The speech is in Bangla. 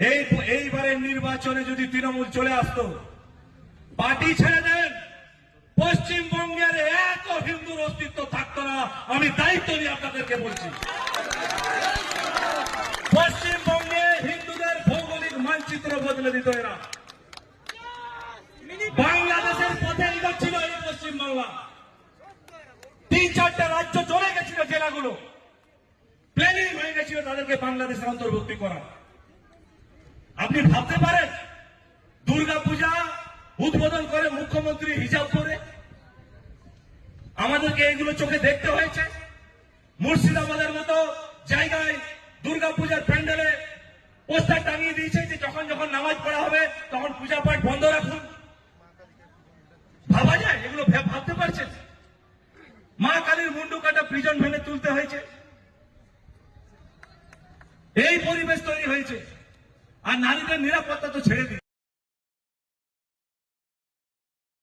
এইবারের নির্বাচনে যদি তৃণমূল চলে আসতো, পার্টি ছেড়ে দেন, পশ্চিমবঙ্গের এত হিন্দুর অস্তিত্ব থাকতো না। আমি দায়িত্ব নিয়ে আপনাদেরকে বলছি, পশ্চিমবঙ্গে হিন্দুদের ভৌগোলিক মানচিত্র বদলে দিত এরা। বাংলাদেশের পথে ছিল এই পশ্চিমবাংলা। 3-4টা রাজ্য চলে গেছিল, জেলাগুলো প্ল্যানিং হয়ে গেছিল তাদেরকে বাংলাদেশে অন্তর্ভুক্তি করা। আপনি ভাবতে পারেন দুর্গাপূজা উদ্বোধন করে মুখ্যমন্ত্রী হিসাব করে আমাদেরকে এগুলো চোখে দেখতে হয়েছে। মুর্শিদাবাদের মতো জায়গায় দুর্গাপূজার প্যান্ডেলে পোস্টার টাঙিয়ে দিয়েছে যে যখন যখন নামাজ পড়া হবে তখন পূজা পাঠ বন্ধ রাখুন। ভাবা যায়? এগুলো ভাবতে পারছেন? মা কালীর মুন্ডু কাটা প্রিজন ভ্যানে তুলতে হয়েছে। এই পরিবেশ তৈরি হয়েছে। আর নারীদের নিরাপত্তা তো ছেড়ে দিন।